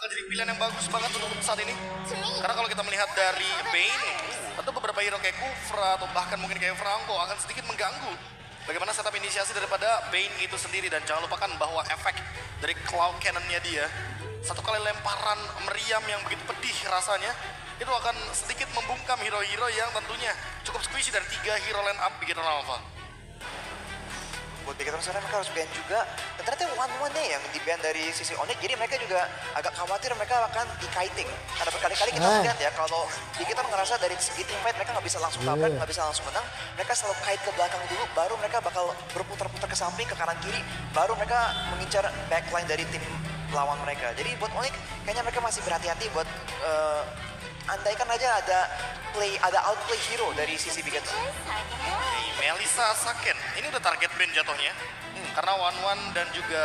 bakal jadi pilihan yang bagus banget untuk saat ini. Karena kalau kita melihat dari Bane, tentu beberapa hero kayak Kufra atau bahkan mungkin kayak Franco akan sedikit mengganggu bagaimana setup inisiasi daripada Bane itu sendiri. Dan jangan lupakan bahwa efek dari Cloud Cannon-nya dia, satu kali lemparan meriam yang begitu pedih rasanya, itu akan sedikit membungkam hero-hero yang tentunya cukup squishy dari 3 hero line up Bigetron Alpha. Buat Bigetron sekarang mereka harus ban juga. Dan ternyata one-one-nya yang di-ban dari sisi Onyx, jadi mereka juga agak khawatir mereka akan di-kiting. Karena berkali-kali kita melihat ya, kalau Bigetron ngerasa dari segi team fight mereka nggak bisa langsung tabrak, nggak bisa langsung menang, mereka selalu kite ke belakang dulu, baru mereka bakal berputar-putar ke samping, ke kanan kiri, baru mereka mengincar backline dari tim lawan mereka. Jadi buat Onyx, kayaknya mereka masih berhati-hati buat andaikan aja ada outplay hero dari sisi Bigetron. Melissa Saken, ini udah target ban jatuhnya. Karena One dan juga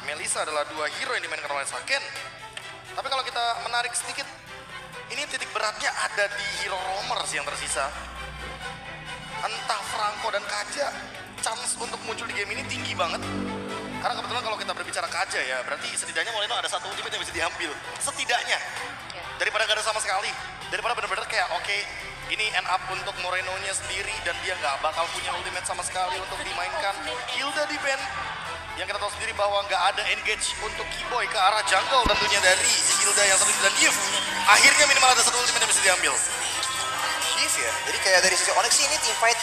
Melissa adalah 2 hero yang dimainkan oleh Saken. Tapi kalau kita menarik sedikit, ini titik beratnya ada di hero roamers yang tersisa. Entah Franco dan Kaja, chance untuk muncul di game ini tinggi banget. Karena kebetulan kalau kita berbicara Kaja ya, berarti setidaknya Molino ada satu ultimate yang bisa diambil. Setidaknya. Daripada gak ada sama sekali. Daripada benar-benar kayak oke, ini end up untuk Moreno-nya sendiri dan dia nggak bakal punya ultimate sama sekali untuk dimainkan. Hilda di ban, yang kita tahu sendiri bahwa nggak ada engage untuk Keyboy ke arah jungle tentunya dari Hilda yang satu dan Yves. Akhirnya minimal ada satu ultimate yang bisa diambil. Yves ya, jadi kayak dari sisi Onyx sih ini team fight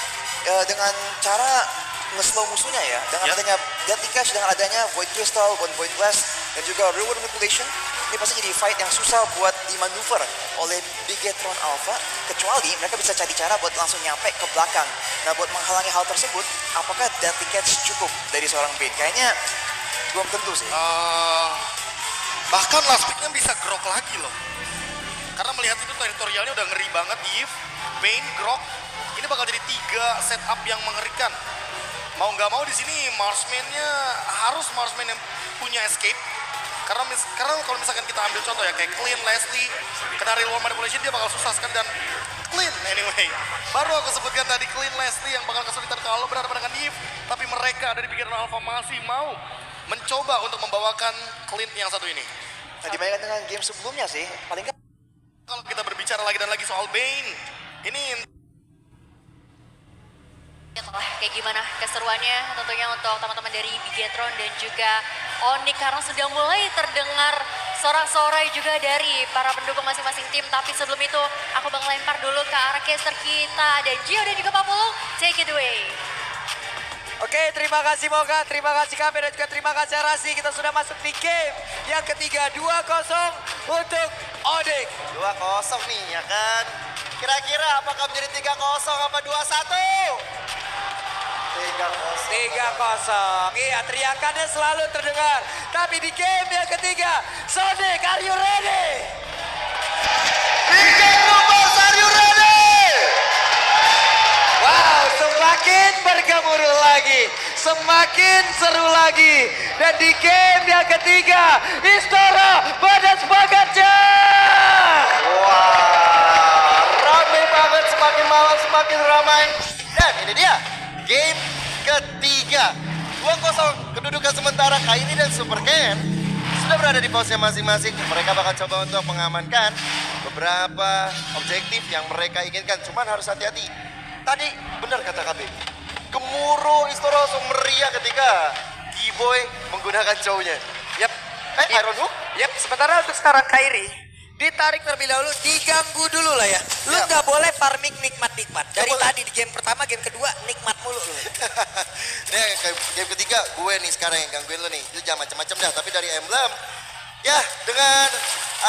dengan cara nge-slow musuhnya ya. Dengan adanya Deadly Cash, dengan adanya Void Crystal, Void Blast, dan juga Reward Manipulation. Ini pasti jadi fight yang susah buat dimanuver oleh Bigetron Alpha, kecuali mereka bisa cari cara buat langsung nyampe ke belakang. Nah, buat menghalangi hal tersebut, apakah Deadly Catch cukup dari seorang Bane? Kayaknya belum tentu sih. Bahkan last pick-nya bisa grok lagi loh. Karena melihat itu teritorialnya udah ngeri banget. Yves, Bane, grok. Ini bakal jadi 3 setup yang mengerikan. Mau nggak mau di sini Marksman-nya harus Marksman yang punya escape. Karena kalau misalkan kita ambil contoh ya kayak Clean, Leslie, kena real world manipulation dia bakal susah sekali dan Clean anyway. Baru aku sebutkan tadi Clean, Leslie yang bakal kesulitan kalau berhadapan dengan Yves. Tapi mereka dari Bigetron Alpha masih mau mencoba untuk membawakan Clean yang satu ini. Nah, dibandingkan dengan game sebelumnya sih, paling nggak kalau kita berbicara lagi dan lagi soal Bane, ini kayak gimana keseruannya tentunya untuk teman-teman dari Bigetron dan juga Onyx karena sudah mulai terdengar sorak-sorai juga dari para pendukung masing-masing tim. Tapi sebelum itu aku bakal lempar dulu ke arah caster kita ada Gio dan juga Papulung, take it away. Oke, terima kasih Moga, terima kasih Kabe dan juga terima kasih Arasi. Kita sudah masuk di game yang ketiga 2-0 untuk Onyx. 2-0 nih ya kan. Kira-kira apakah menjadi 3-0 apa 2-1? 3-0. Iya, teriakannya selalu terdengar. Tapi di game yang ketiga, Sonic, are you ready? Are you ready? Wow, semakin bergemuruh lagi, semakin seru lagi. Dan di game yang ketiga, Istora pada semangatnya. Wah, ramai banget, semakin malam semakin ramai. Dan ini dia, game ketiga. 2-0 kedudukan sementara Kairi dan Super Ken sudah berada di posnya masing-masing. Mereka bakal coba untuk mengamankan beberapa objektif yang mereka inginkan. Cuman harus hati-hati. Tadi benar kata KB. Gemuruh Istora langsung meriah ketika Keyboy menggunakan cownya. Yap. Iron Hook? Yap, sementara untuk sekarang Kairi ditarik terlebih dahulu, diganggu dulu lah ya. Lu nggak boleh farming nikmat-nikmat. Dari tadi di game pertama, game kedua nikmat mulu lu. Nih game ketiga gue nih sekarang yang gangguin lu nih. Lu jangan macam-macam dah, tapi dari emblem ya dengan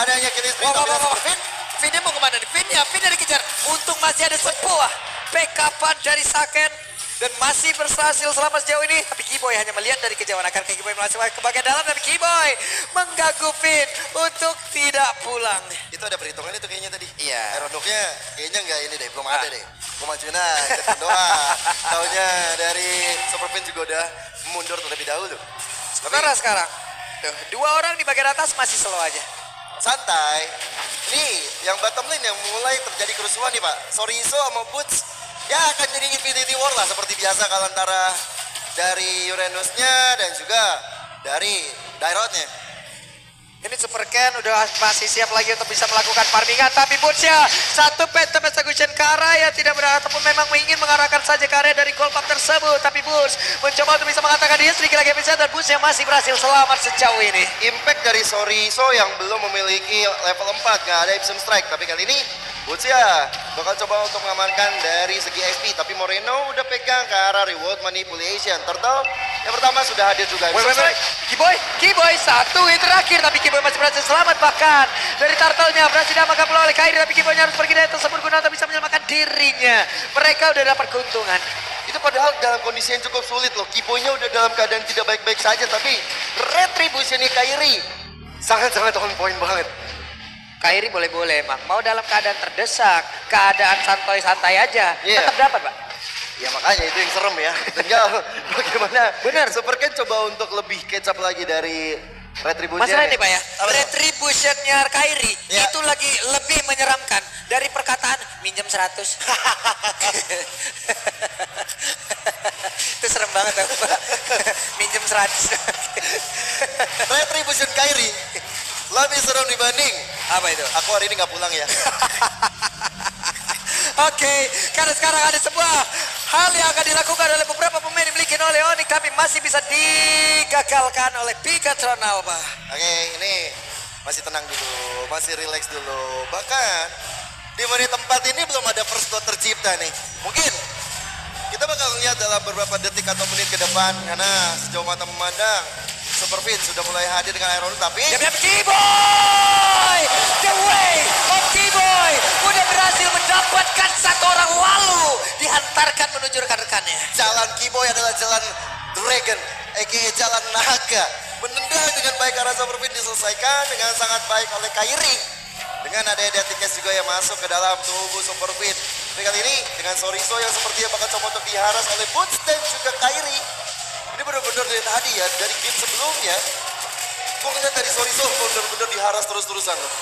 adanya killing spree. Vin mau kemana nih? Vin dikejar. Untung masih ada sebuah backupan dari Saken. Dan masih berhasil selama sejauh ini. Tapi Keyboy hanya melihat dari kejauhan. Agar Keyboy masuk ke bagian dalam. Tapi Keyboy mengganggu Vin untuk tidak pulang. Itu ada perhitungan itu kayaknya tadi. Iya. Iron Hook-nya kayaknya enggak ini deh, belum ada deh. Gue majuin aja doa. Taunya dari Super Vin juga udah mundur terlebih dahulu. Sementara sekarang, tuh, 2 orang di bagian atas masih slow aja. Santai. Nih, yang bottom lane yang mulai terjadi kerusuhan nih Pak. Sorizo sama Boots. Ya akan jadi Infinity War lah seperti biasa kalau antara dari Uranusnya dan juga dari Dairotnya. Ini Super Ken udah masih siap lagi untuk bisa melakukan farmingan. Tapi Boots-nya satu Phantom Execution ke arah yang tidak benar. Ataupun memang ingin mengarahkan saja ke area dari gold pump tersebut. Tapi Boots mencoba untuk bisa mengatakan dia sedikit lagi bisa. Dan Boots yang masih berhasil selamat sejauh ini. Impact dari Soriso yang belum memiliki level 4, nggak ada Ipsum Strike. Tapi kali ini Boots ya bakal coba untuk mengamankan dari segi XP. Tapi Moreno udah pegang ke arah reward manipulation. Turtle yang pertama sudah hadir juga. Ipsum Strike. Kiboy satu hit terakhir. Tapi Kiboy masih berhasil selamat. Bahkan dari Turtle-nya berhasil diamankan pula oleh Kairi. Tapi Kiboy-nya harus pergi dari tersebut guna untuk bisa menyelamatkan dirinya. Mereka udah dapat keuntungan. Itu padahal dalam kondisi yang cukup sulit loh. Kiboy-nya udah dalam keadaan tidak baik-baik saja. Tapi retribution-nya Kairi sangat-sangat on point banget. Kairi boleh-boleh emang. Mau dalam keadaan terdesak, keadaan santai-santai aja. Iya. Tetap dapat, Pak. Ya makanya itu yang serem ya. Tinggal bagaimana Bener. Super Ken coba untuk lebih kecap lagi dari retribution. Masalah ini Pak ya, Apa tuh? retributionnya Kairi Ya. itu lagi lebih menyeramkan dari perkataan minjem 100. Itu serem banget aku Pak. Minjem 100. Retribution Kairi lebih serem dibanding. Apa itu? Aku hari ini nggak pulang ya. Oke, karena sekarang ada sebuah hal yang akan dilakukan oleh beberapa pemain dimiliki oleh Onyx tapi masih bisa digagalkan oleh Pikatron Alba. Oke, ini masih tenang dulu, masih relax dulu. Bahkan di menit tempat ini belum ada first blood tercipta nih. Mungkin kita bakal lihat dalam beberapa detik atau menit ke depan karena sejauh mata memandang Super Fin sudah mulai hadir dengan Iron tapi Diam-diam Kiboy! The way of Kiboy! Udah berhasil mendapatkan satu orang lalu dihantarkan menuju rekan-rekannya. jalan Kiboy adalah jalan Dragon, aka jalan naga. Menendang dengan baik arah Super Fin diselesaikan dengan sangat baik oleh Kairi. Dengan adanya Deathcast juga yang masuk ke dalam tubuh Super Fin. Tapi kali ini dengan Soriso yang sepertinya bakal coba untuk diharas oleh Boots dan juga Kairi. Ini benar-benar dari tadi ya, dari game sebelumnya. Gue ngeliat dari Soriso benar-benar diharas terus-terusan loh.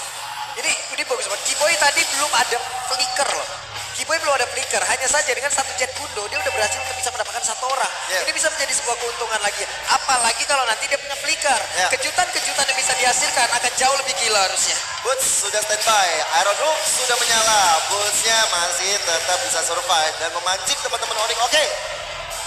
Ini bagus banget. Kiboy tadi belum ada flicker loh. Kiboy belum ada flicker. Hanya saja dengan satu jet kundo dia udah berhasil untuk bisa mendapatkan satu orang. Yeah. Ini bisa menjadi sebuah keuntungan lagi. Apalagi kalau nanti dia punya flicker. Yeah. Kejutan-kejutan yang bisa dihasilkan akan jauh lebih gila harusnya. Boots sudah standby, Iron Hook sudah menyala. Bootsnya masih tetap bisa survive dan memancing teman-teman Onyx. Oke,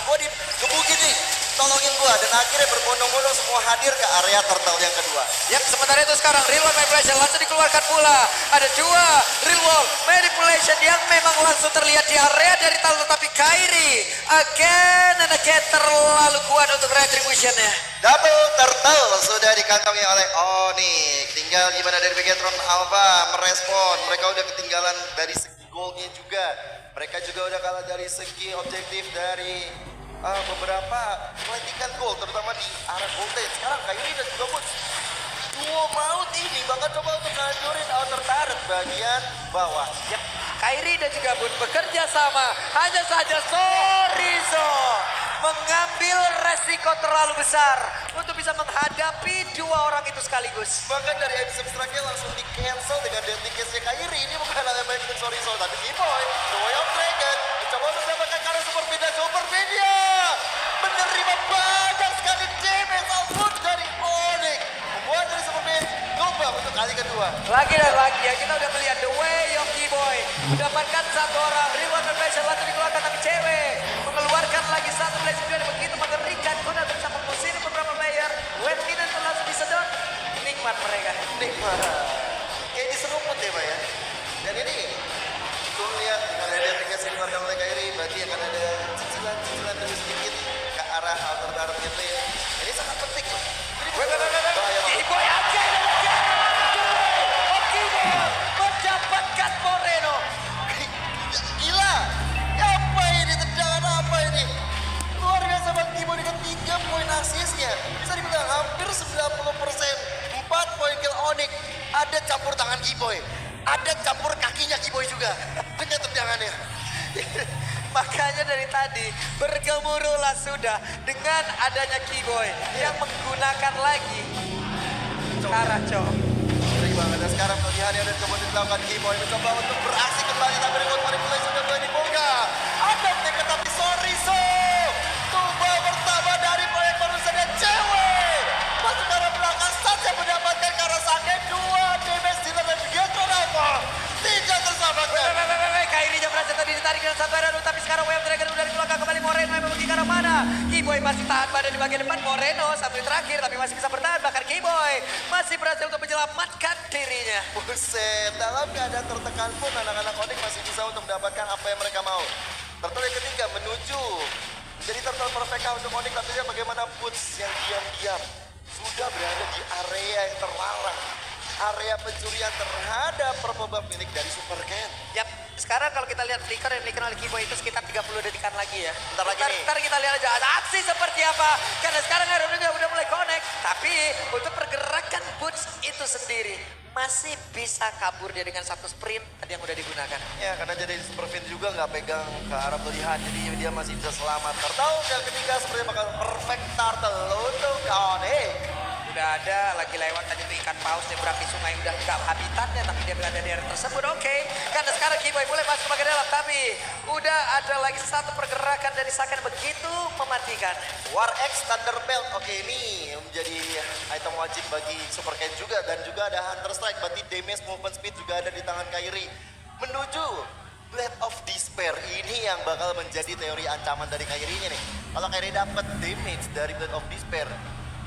gue digebukin nih, tolongin gue. Dan akhirnya berbondong-bondong semua hadir ke area turtle yang kedua. Yap, sementara itu sekarang real world manipulation langsung dikeluarkan pula. Ada dua real world manipulation yang memang langsung terlihat di area dari Turtle. Tapi Kairi again and again terlalu kuat untuk retributionnya. Double turtle sudah dikantongi oleh Onyx. Tinggal gimana dari Megatron Alpha merespon. Mereka udah ketinggalan dari segi goalnya juga. Mereka juga udah kalah dari segi objektif dari beberapa pelantikan gol, terutama di arah voltage. Sekarang Kairi dan juga Boots duo maut ini bakal coba untuk ngancurin outer turret bagian bawah. Yap, Kairi dan juga Bun bekerja sama. Hanya saja Sorizo mengambil resiko terlalu besar untuk bisa menghadapi dua orang itu sekaligus. Bahkan dari Ipsum Strike langsung di cancel dengan deadly case-nya Kairi. Ini bukan hal yang baik untuk Sorizo, tapi Kiboy, The Way of Dragon, mencoba untuk mendapatkan karena Super Fin-nya menerima banyak sekali damage output dari Onyx. Membuat dari Super Fin lupa untuk kali kedua. Lagi dan lagi ya, kita udah melihat the way of Kiboy mendapatkan satu orang reward manipulation langsung dikeluarkan, tapi cewek mengeluarkan lagi satu blast juga begitu mengerikan guna untuk bisa mengusir beberapa player. Wave Kinen langsung disedot, nikmat mereka. Nikmat. Kayak diseruput ya Pak ya. Dan ini gue lihat dengan ada tiket yang dikeluarkan oleh Kairi, berarti akan ada cicilan demi sedikit ke arah outer turret gitu ya. Ini sangat penting loh. Ini bahaya banget. Kiboy aja Kiboy mendapatkan Moreno. Gila, apa ini, tendangan apa ini? Luar biasa Bang Kiboy dengan 3 poin asisnya. Bisa dibilang hampir 90%. 4 poin kill Onyx. Ada campur tangan Kiboy. Ada campur kakinya Kiboy juga. Dengan tendangannya. Makanya dari tadi bergemuruhlah sudah dengan adanya Kiboy yang menggunakan lagi cara cowok. Ngeri banget. Dan sekarang pilihannya dan kemudian dilakukan Kiboy mencoba untuk beraksi kembali, tapi remote manipulation sudah mulai dibuka. Ada tiket tapi Soriso. Tumbal pertama dari proyek manusia dan cewek. Masuk ke arah belakang saja mendapatkan karena bagaimana? Keyboy masih tahan badan di bagian depan. Moreno satu yang terakhir tapi masih bisa bertahan. Bahkan Keyboy masih berhasil untuk menyelamatkan dirinya. Buset, dalam keadaan tertekan pun anak-anak Onyx masih bisa untuk mendapatkan apa yang mereka mau. Turtle yang ketiga menuju menjadi turtle perfect untuk Onyx, tapi lihat bagaimana Boots yang diam-diam sudah berada di area yang terlarang. Area pencurian terhadap purple buff milik dari Super Ken. Yap, sekarang kalau kita lihat flicker yang dimiliki oleh Keyboy itu sekitar 30 detikan lagi ya. Bentar lagi nih. Ntar kita lihat aja ada aksi seperti apa. Karena sekarang Iron udah mulai connect. Tapi untuk pergerakan Boots itu sendiri masih bisa kabur dia dengan satu sprint yang udah digunakan. Ya, karena jadi Super Fin juga nggak pegang ke arah pilihan, jadi dia masih bisa selamat. Turtle yang ketiga seperti bakal perfect turtle untuk Onyx. Udah ada lagi lewat tadi tuh ikan paus yang berapi sungai udah nggak habitatnya tapi dia berada di area tersebut. Oke, karena sekarang Keyboy mulai masuk ke bagian dalam tapi udah ada lagi satu pergerakan dari Saken begitu mematikan. War X Thunder Belt, oke ini menjadi item wajib bagi Super Ken juga. Dan juga ada Hunter Strike, berarti damage movement speed juga ada di tangan Kairi. Menuju Blade of Despair, ini yang bakal menjadi teori ancaman dari Kairi-nya nih. Kalau Kairi dapat damage dari Blade of Despair,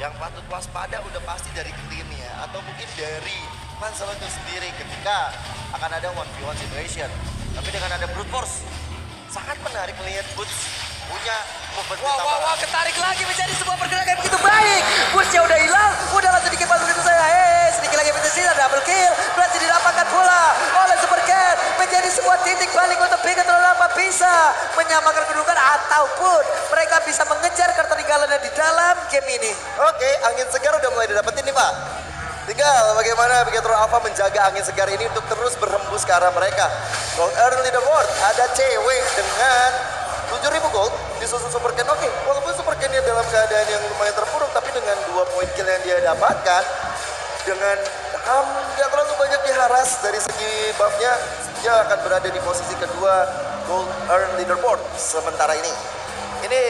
yang patut waspada udah pasti dari clean-nya. Atau mungkin dari Lancelot itu sendiri ketika akan ada 1v1 situation. Tapi dengan ada Brute Force, sangat menarik melihat Boots punya movement speed tambahan. Wah, ketarik lagi menjadi sebuah pergerakan yang begitu baik. Pushnya udah hilang, udah langsung sedikit masuk itu saya. Sedikit lagi sisa double kill. Berhasil didapatkan pula oleh Super Ken. Menjadi sebuah titik balik untuk Bigetron apa bisa menyamakan kedudukan ataupun mereka bisa mengejar ketertinggalannya di dalam game ini. Oke, angin segar udah mulai didapetin nih Pak. Tinggal bagaimana Bigetron Alpha menjaga angin segar ini untuk terus berhembus ke arah mereka. Gold Early Leaderboard, ada cewek dengan 7.000 gold disusul Super Ken. Oke, walaupun Super Ken dalam keadaan yang lumayan terpuruk, tapi dengan 2 poin kill yang dia dapatkan, dengan nggak terlalu banyak diharas dari segi buffnya, dia akan berada di posisi kedua Gold Earn Leaderboard sementara ini. Ini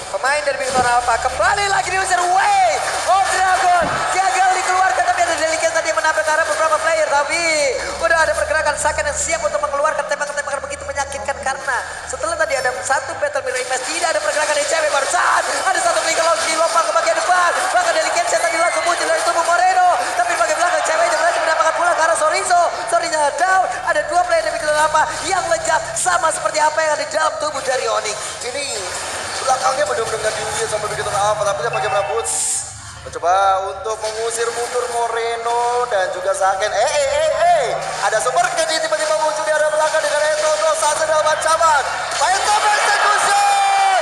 pemain dari Bigetron Alpha kembali lagi diusir Way of Dragon. Gagal dikeluarkan tapi ada Delicate tadi yang menabrak arah beberapa player. Tapi udah ada pergerakan Saken yang siap untuk mengeluarkan tembakan-tembakan begitu menyakitkan. Karena setelah tadi ada satu battle mirror image, tidak ada pergerakan dari cewek barusan. Ada satu flicker launch dilompat ke bagian depan. Bahkan Delicate tadi langsung muncul dari tubuh Moreno. Tapi bagian belakang cewek itu berhasil mendapatkan pula ke arah Sorizo. Sorizo down. Ada 2 player dari Bigetron Alpha yang lejat sama seperti apa yang ada di dalam tubuh dari Onyx. Ini belakangnya benar-benar diuji sama begitu apa, tapi bagaimana Boots mencoba untuk mengusir mundur Moreno dan juga Saken. Ada Super Ken yang tiba-tiba muncul di arah belakang dengan Enzo Sasa dalam ancaman. Phantom Execution,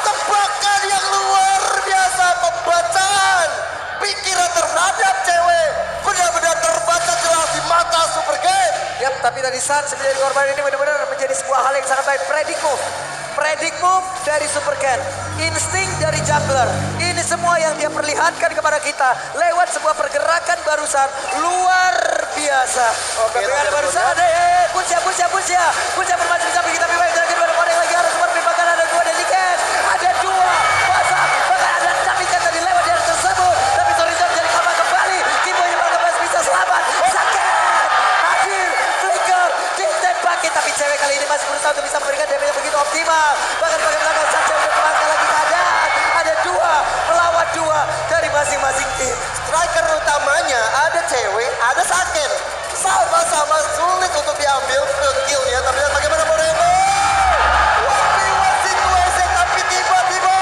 tebakan yang luar biasa, pembacaan pikiran terhadap cewek benar-benar terbaca jelas di mata Super Ken. Yap, tapi tadi Sun menjadi korban ini benar-benar menjadi sebuah hal yang sangat baik. Predict move dari Super Ken, insting dari jungler. Ini semua yang dia perlihatkan kepada kita lewat sebuah pergerakan barusan luar biasa. Oke, Tapi ada barusan ada Punsia bermacam samping kita baik lagi dua orang lagi harus bahkan ada 2 Delicate, ada 2 pasang, bahkan ada Delicate tadi lewat di arah tersebut. Tapi Sorizo menjadi kabar kembali. Keyboy yang bakal bisa selamat. Saken hadir, flicker ditembaki tapi cewek kali ini masih berusaha untuk bisa memberikan damage yang begitu optimal. Bahkan di bagian belakang Sacha udah kembangkan lagi keadaan. Ada 2 melawan 2 dari masing-masing tim. Striker utamanya ada cewek, ada Saken. Sama-sama sulit untuk diambil killnya, tapi lihat bagaimana Moreno. One situation, tapi tiba-tiba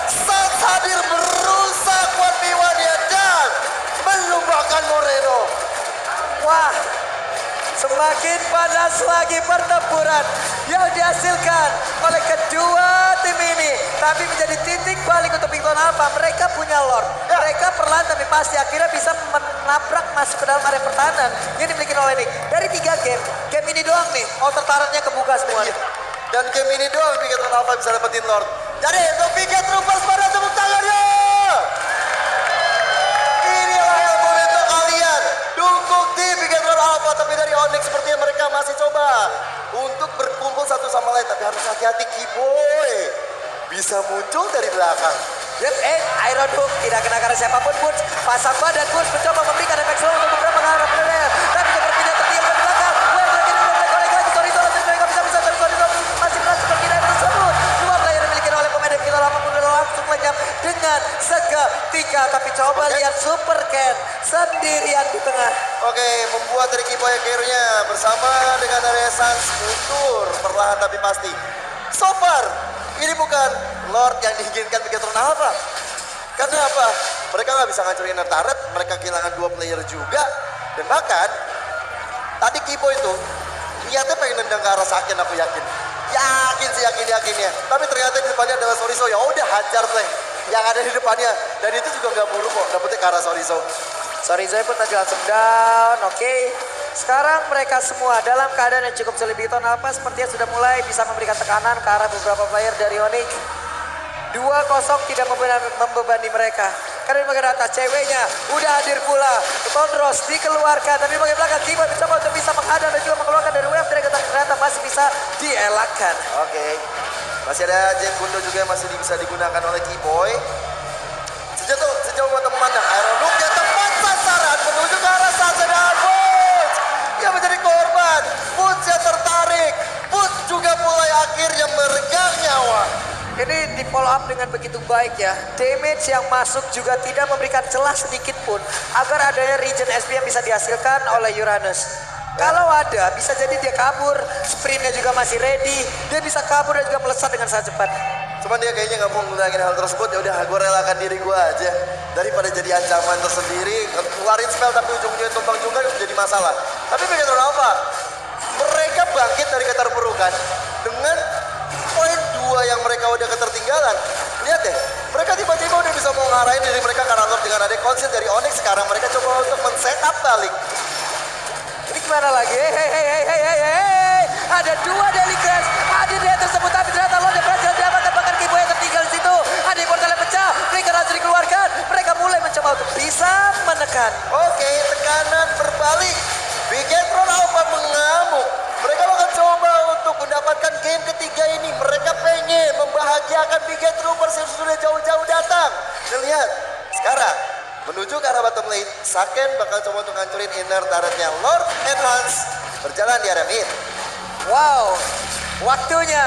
Sans hadir merusak 1v1-nya dan melupakan Moreno. Wah, semakin panas lagi pertempuran yang dihasilkan oleh kedua tim ini. Tapi menjadi titik balik untuk Bigetron Alpha. Mereka punya Lord. Mereka perlahan tapi pasti akhirnya bisa menabrak masuk ke dalam area pertahanan yang dimiliki oleh Nick. Dari 3 game ini doang nih, outer turret-nya kebuka semua. Dan game ini doang Bigetron Alpha bisa dapetin Lord. Jadi untuk Bigetron Troopers pada tepuk tangannya. Inilah yang momentum kalian. Dukung tim Bigetron Alpha, tapi dari Onyx sepertinya mereka masih coba untuk berkumpul satu sama lain. Tapi harus hati-hati, Keyboy bisa muncul dari belakang. Yep, Iron Hook tidak kena karena siapapun. Boots pasang badan, Boots mencoba memberikan efek slow untuk beberapa kali player. Tapi juga berpindah tertinggal ke belakang. Lagi, Sorizo masih berhasil berpindah tersebut. 2 player dimiliki oleh melihat Super Ken sendirian di tengah. Oke, membuat dari Kiboy akhirnya bersama dengan Renaissance mundur perlahan tapi pasti. So far, ini bukan Lord yang diinginkan Bigetron Alpha. Karena apa? Mereka nggak bisa ngancurin inner turret, mereka kehilangan 2 player juga. Dan bahkan, tadi Kiboy itu niatnya pengen nendang ke arah Saken, aku yakin. Yakin sih, yakinnya. Tapi ternyata di depannya adalah Soriso, ya udah hajar deh yang ada di depannya. Dan itu juga nggak buruk kok, dapetnya ke arah Soriso. Sorry Zoe pun tadi langsung down. Oke. Sekarang mereka semua dalam keadaan yang cukup sulit. Bigetron Alpha sepertinya sudah mulai bisa memberikan tekanan ke arah beberapa player dari Onyx. 2-0 tidak membebani mereka. Karena di bagian atas ceweknya udah hadir pula. Tondros dikeluarkan. Tapi di bagian belakang Kiboy mencoba untuk bisa menghadang dan juga mengeluarkan dari wave Dragon. Tapi ternyata masih bisa dielakkan. Oke. Masih ada Jet Bundo juga yang masih bisa digunakan oleh Kiboy. Sejauh mata memandang Iron Look yang tepat sasaran menuju ke arah Sansa dan Boots yang menjadi korban. Boots yang tertarik. Boots juga mulai akhirnya meregang nyawa. Ini di follow up dengan begitu baik ya. Damage yang masuk juga tidak memberikan celah sedikit pun agar adanya regen SP yang bisa dihasilkan oleh Uranus. Kalau ada, bisa jadi dia kabur. Sprintnya juga masih ready. Dia bisa kabur dan juga melesat dengan sangat cepat. Cuman dia kayaknya nggak mau ngulangin hal tersebut. Ya udah, gue relakan diri gue aja daripada jadi ancaman tersendiri. Keluarin spell tapi ujung-ujungnya tumbang juga jadi masalah. Tapi Bigetron Alpha, mereka bangkit dari keterpurukan dengan poin 2 yang mereka udah ketertinggalan. Lihat deh, mereka tiba-tiba udah bisa mau ngarahin diri mereka karena Lord dengan ada konsil dari Onyx. Sekarang mereka coba untuk men-setup balik. Ini gimana lagi? Hei. Ada 2 Daily Crash. Ada dia tersebut tapi ternyata Lord yang berhasil diamankan. Bahkan Kiboy yang tertinggal di situ. Ada portal yang pecah. Mereka harus dikeluarkan. Mereka mulai mencoba untuk bisa menekan. Oke, tekanan berbalik. Bigetron Alpha mengamuk. Mereka akan coba untuk mendapatkan game ketiga ini. Mereka pengen membahagiakan Bigetroopers yang sudah jauh-jauh datang. Dan lihat, sekarang menuju ke arah bottom lane. Saken bakal coba untuk ngancurin inner turretnya Lord Enhance. Berjalan di arah mid. Wow, waktunya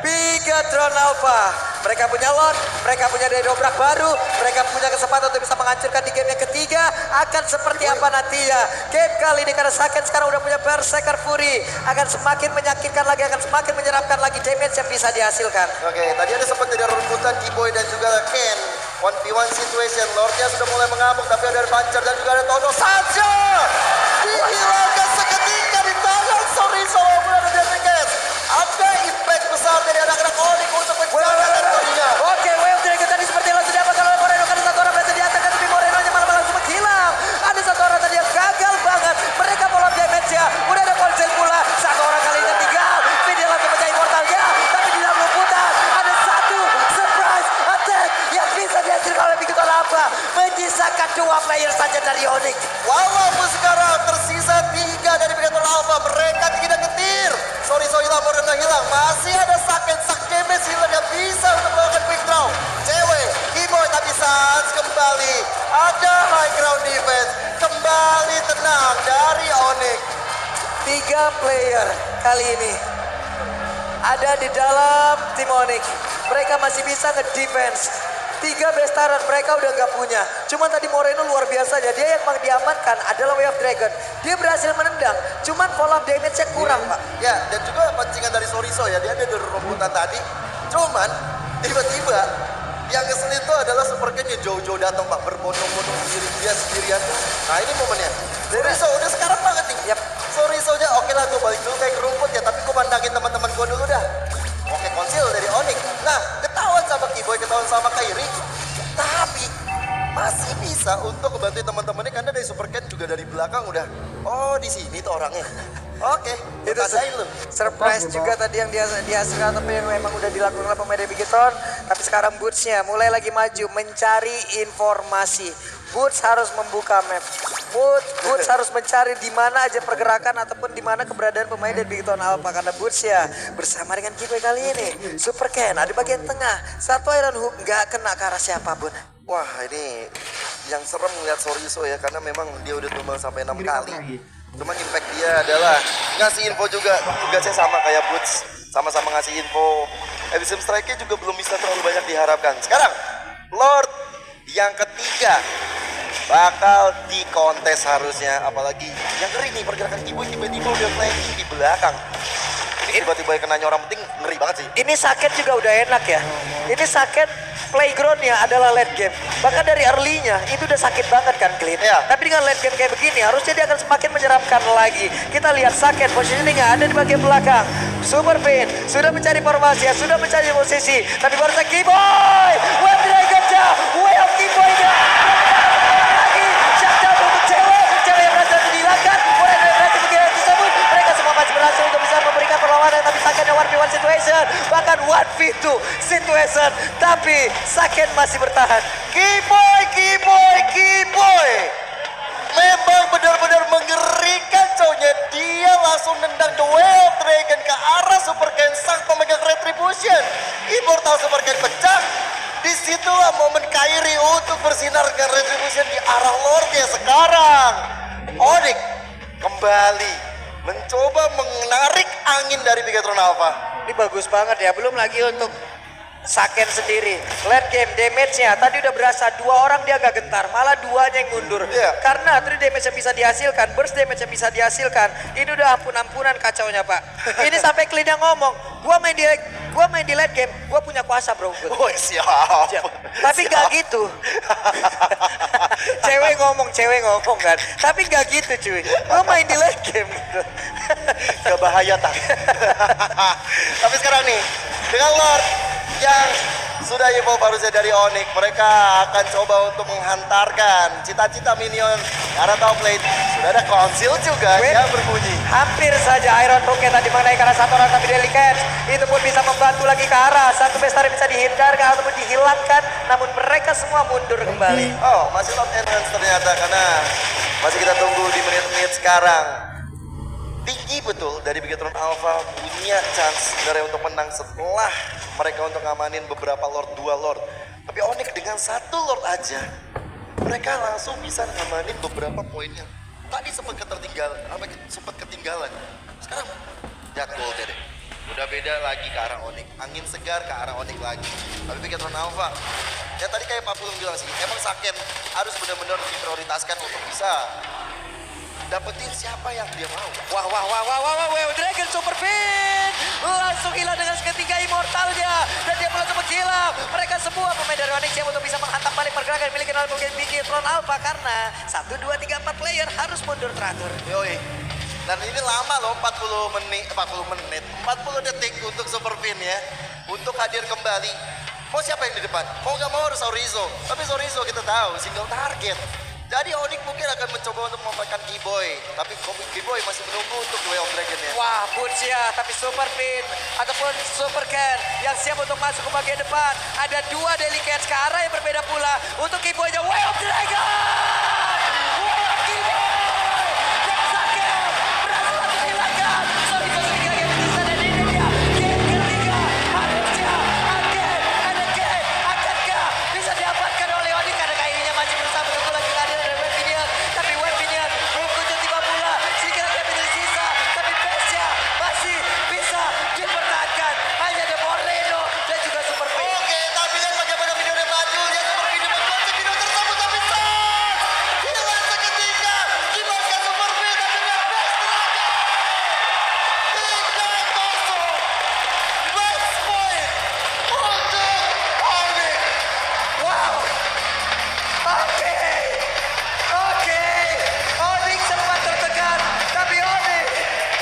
Bigetron Alpha. Mereka punya Lord, mereka punya daya dobrak baru, mereka punya kesempatan untuk bisa menghancurkan di game yang ketiga. Akan seperti apa nantinya? Game kali ini karena Saken sekarang udah punya Berserker Fury. Akan semakin menyakitkan lagi, akan semakin menyerapkan lagi damage yang bisa dihasilkan. Oke, tadi ada sempat jadi rebutan Kiboy dan juga Ken. 1v1 situation, Lordnya sudah mulai mengamuk, tapi ada Pancer dan juga ada Todo saja. Dihilangkan seketika di tangan Soriso walaupun ada Deathcast. Ada impact besar dari anak-anak Onyx untuk menjaga teritorinya. Oke, Wave Dragon tadi seperti yang langsung diamankan oleh Moreno karena satu orang berhasil diattack tapi Morenonya malah langsung menghilang. Ada satu orang tadi yang gagal banget. Mereka follow damage ya. Udah ada konsil pula. Satu orang kali ini tinggal. Video langsung menjadi immortalnya. Tapi di dalam lumputan ada satu surprise attack yang bisa dihasilkan oleh Bigetron Alpha. Menyisakan 2 player saja dari Onyx. Walaupun sekarang tersisa 3 dari Bigetron Alpha, mereka tidak ketir. Soriso hilang, Moreno hilang. Masih ada Saken, Sakeme Silver yang bisa untuk melakukan quick draw. Cewek, Kiboy tapi Sans kembali. Ada high ground defense. Kembali tenang dari Onyx. 3 player kali ini ada di dalam tim Onyx. Mereka masih bisa nge-defense. 3 bestaran mereka udah nggak punya. Cuman tadi Moreno luar biasa ya. Dia yang diamankan adalah Way of Dragon. Dia berhasil menendang. Cuman follow up damage-nya kurang, Pak. Ya, dan juga pancingan dari Soriso ya. Dia ada dari rebutan tadi. Cuman tiba-tiba yang keselin itu adalah Super Ken yang jauh-jauh datang Pak. Berbondong-bondong sendiri dia sendirian. Nah ini momennya. Soriso udah sekarang banget nih. Yap. Soriso aja oke lah gue balik dulu kayak ke rumput ya. Tapi gue pandangin teman-teman gue dulu dah. Oke konsil dari Onyx. Nah ketahuan sama Kiboy, ketahuan sama Kairi. Tapi masih bisa untuk membantu teman-temannya karena dari Super Ken juga dari belakang udah. Oh di sini tuh orangnya. Oke, Itu tadain lu. surprise juga tadi yang dihasilkan tapi yang memang udah dilakukan oleh pemain dari Bigetron. Tapi sekarang Boots-nya mulai lagi maju mencari informasi. Boots harus membuka map. Boots harus mencari di mana aja pergerakan ataupun di mana keberadaan pemain dari Bigetron Alpha karena Boots ya bersama dengan Kiboy kali ini. Super Ken ada di bagian tengah. Satu Iron Hook nggak kena ke arah siapapun. Wah ini yang serem ngeliat Soriso ya karena memang dia udah tumbang sampai 6 kali. Cuman impact dia adalah ngasih info juga. Tugasnya sama kayak Boots, sama-sama ngasih info. Abyssal Strike-nya juga belum bisa terlalu banyak diharapkan. Sekarang Lord yang ketiga bakal dikontes harusnya. Apalagi yang ngeri nih pergerakan Kiboy tiba-tiba udah flanking di belakang. Ini tiba-tiba kena orang penting ngeri banget sih. Ini Saken juga udah enak ya. Ini Saken playgroundnya adalah late game. Bahkan dari early-nya itu udah sakit banget kan Clint. Iya. Tapi dengan late game kayak begini harusnya dia akan semakin menyeramkan lagi. Kita lihat Saken positioning-nya ada di bagian belakang. Super Pain sudah mencari formasi, sudah mencari posisi. Tapi baru saja Kiboy. Web Dragon-nya. Way of Kiboy-nya. Lagi. Shutdown untuk cewek. Cewek yang berhasil dihilangkan. Mulai dari berhasil begini tersebut. Mereka semua masih berhasil untuk bisa memberikan perlawanan. Tapi Saken yang 1v1 situation. Bahkan 1v2 situation. Tapi Saken masih bertahan. Kiboy. Memang benar-benar mengerikan cowoknya. Dia langsung nendang The Way of Dragon ke arah Super Ken sang pemegang Retribution. Immortal Super Ken pecah. Disitulah momen Kairi untuk bersinar dengan Retribution di arah Lordnya sekarang. Onyx kembali mencoba menarik angin dari Bigatron Alpha. Ini bagus banget ya. Belum lagi untuk Saken sendiri. Late game damage-nya tadi udah berasa 2 orang dia agak gentar. Malah 2-nya yang mundur. Iya. Karena 3 damage yang bisa dihasilkan, burst damage yang bisa dihasilkan. Ini udah ampun-ampunan kacaunya Pak. Ini sampai Clint yang ngomong, gua main di late game, gua punya kuasa bro. Oh siap. Tapi gak gitu. cewek ngomong kan. Tapi gak gitu cuy. Gua main di late game gitu. Gak bahaya tak. Tapi sekarang nih dengan Lord yang sudah evolve harusnya dari Onyx, mereka akan coba untuk menghantarkan cita-cita minion ke arah top lane. Sudah ada konsil juga yang berbunyi. Hampir saja Iron Rocket tadi mengenai ke arah satu orang tapi Delicate itu pun bisa membantu lagi ke arah satu bestari bisa dihindarkan ataupun dihilangkan, namun mereka semua mundur kembali. Oh, masih not enhance ternyata karena masih kita tunggu di menit-menit sekarang. Tinggi betul dari Bigatron Alpha punya chance sebenarnya untuk menang setelah mereka untuk ngamanin beberapa Lord, 2 Lord. Tapi Onyx dengan 1 Lord aja, mereka langsung bisa ngamanin beberapa poin yang tadi sempat ketinggalan. Sekarang that goal deh. Udah beda lagi ke arah Onyx, angin segar ke arah Onyx lagi. Tapi Bigatron Alpha, ya tadi kayak Pak Pulung bilang sih, emang Saken harus benar-benar diprioritaskan untuk bisa dapetin siapa yang dia mau. Wah, Dragon Super Fin langsung hilang dengan seketika immortalnya dan dia langsung menghilang. Mereka semua pemain dari Onyx siap untuk bisa menghantam balik pergerakan milik Bigatron Alpha karena 1, 2, 3, 4 player harus mundur teratur. Yoi. Dan ini lama loh, 40 detik untuk Super Fin ya, untuk hadir kembali. Mau siapa yang di depan? Mau gak mau harus Sorizo. Tapi Sorizo kita tahu single target. Jadi Onyx mungkin akan mencoba untuk memanfaatkan Kiboy. Tapi Kiboy masih menunggu untuk The Way of Dragon ya. Wah, Punsia, tapi Super Fin ataupun Super Ken yang siap untuk masuk ke bagian depan. Ada 2 Delicates ke arah yang berbeda pula untuk Kiboy-nya Way of Dragon.